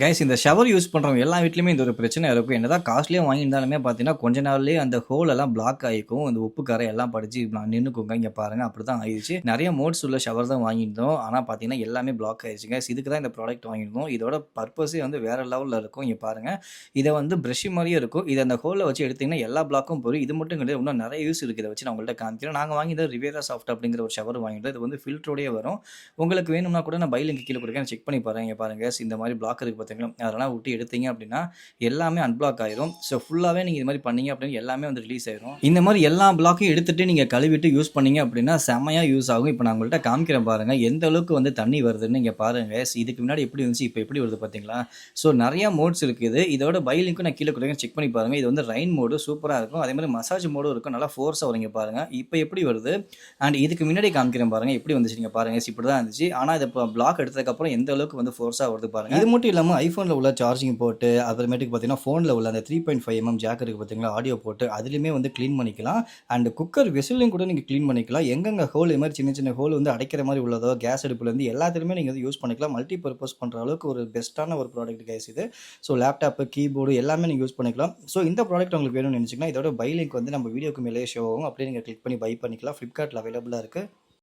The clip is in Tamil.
கைஸ் இந்த ஷவர் யூஸ் பண்ணுறவங்க எல்லா வீட்லையுமே இந்த ஒரு பிரச்சனை இருக்கும். என்னதான் காஸ்ட்லியாக வாங்கியிருந்தாலுமே பார்த்தீங்கன்னா, கொஞ்ச நாள்லயே அந்த ஹோல் எல்லாம் பிளாக் ஆகிக்கும். அந்த உப்பு கரை எல்லாம் படிச்சு நின்னுக்குங்க. இங்க பாருங்க அப்படிதான் ஆயிடுச்சு. நிறைய மோட்ஸ் உள்ள ஷவர் தான் வாங்கியிருந்தோம். ஆனா பார்த்தீங்கன்னா, எல்லாமே பிளாக் ஆயிடுச்சு கைஸ். இதுக்கு தான் இந்த ப்ராடக்ட் வாங்கியிருந்தோம். இதோட பர்பஸே வந்து வேற லெவல்ல இருக்கும். இங்க பாருங்க. இதை வந்து பிரஷ் மாதிரியே இருக்கும். இதை அந்த ஹோலில் வச்சு எடுத்தீங்கன்னா எல்லா பிளாக்கும் போய் இது மட்டும் கிடையாது. இன்னும் நிறைய யூஸ் இருக்குது. இதை வச்சு நான் உங்கள்கிட்ட காமிக்கிறேன். நாங்கள் வாங்கியது ரிவேரா சாஃப்ட் அப்படிங்கிற ஒரு ஷவர் வாங்கிட்டோம். இது வந்து ஃபில்டரோடய வரும். உங்களுக்கு வேணும்னா கூட நான் பை லிங்க் கீழே கொடுக்குறேன். செக் பண்ணி பாருங்க. இங்க பாருங்க இந்த மாதிரி பிளாக் இருக்கு பார்த்தீங்களா, அதெல்லாம் விட்டு எடுத்தீங்க அப்படின்னா எல்லாமே அன்பிளாக் ஆயிரும். ஸோ ஃபுல்லாகவே நீங்கள் இது மாதிரி பண்ணீங்க அப்படின்னு எல்லாமே வந்து ரிலீஸ் ஆயிரும். இந்த மாதிரி எல்லா பிளாக்கையும் எடுத்துட்டு நீங்கள் கழுவிட்டு யூஸ் பண்ணீங்க அப்படின்னா செம்மையாக யூஸ் ஆகும். இப்போ நான் உங்கள்கிட்ட காமிக்கிறேன் பாருங்க எந்த அளவுக்கு வந்து தண்ணி வருதுன்னு. இங்கே பாருங்க இதுக்கு முன்னாடி எப்படி இருந்துச்சு, இப்போ எப்படி வருது பார்த்தீங்களா. ஸோ நிறைய மோட்ஸ் இருக்குது. இதோட பை லிங்க்கும் நான் கீழே கொடுக்குறேன். செக் பண்ணி பாருங்க. இது வந்து ரைன் மோடு சூப்பராக இருக்கும். அதே மாதிரி மசாஜ் மோடும் இருக்கும். நல்லா ஃபோர்ஸாக வரீங்க பாருங்க. இப்போ எப்படி வருது அண்ட் இதுக்கு முன்னாடி காமிக்கிறேன் பாருங்க எப்படி வந்துச்சு. நீங்கள் பாருங்க இப்படி தான் இருந்துச்சு. ஆனால் இது இப்போ பிளாக் எடுத்ததுக்கப்புறம் எந்த அளவுக்கு வந்து ஃபோர்ஸாக வருது பாருங்க. இது மட்டும் இல்லாமல் ஐஃபோனில் உள்ள சார்ஜிங் போட்டு அப்புறமேட்டுக்கு பார்த்தீங்கன்னா ஃபோனில் உள்ள அந்த 3.5mm ஜாக் இருக்குது பார்த்தீங்களா, ஆடியோ போட்டு அதுலேயுமே வந்து க்ளீன் பண்ணிக்கலாம். அண்ட் குக்கர் விசிலையும் கூட நீங்கள் க்ளீன் பண்ணிக்கலாம். எங்கெங்கே ஹோல் இது மாதிரி சின்ன சின்ன ஹோல் வந்து அடைக்கிற மாதிரி உள்ளதோ கேஸ் அடுப்புலேருந்து எல்லாத்துலேயுமே நீங்கள் வந்து யூஸ் பண்ணிக்கலாம். மல்டி பர்பஸ் பண்ணுற அளவுக்கு ஒரு பெஸ்ட்டான ஒரு ப்ராடக்ட் கைஸ் இது. ஸோ லேப்டாப்பு கீபோர்டு எல்லாமே நீங்கள் யூஸ் பண்ணிக்கலாம். ஸோ இந்த ப்ராடக்ட் உங்களுக்கு வேணும்னு நினச்சிங்கன்னா இதோட பை லிங்க் வந்து நம்ம வீடியோக்கு மேலே ஷோ ஆகும். அப்படியே நீங்கள் கிளிக் பண்ணி பை பண்ணிக்கலாம். ஃப்ளிப்கார்ட்டில் அவைலபிளாக இருக்குது.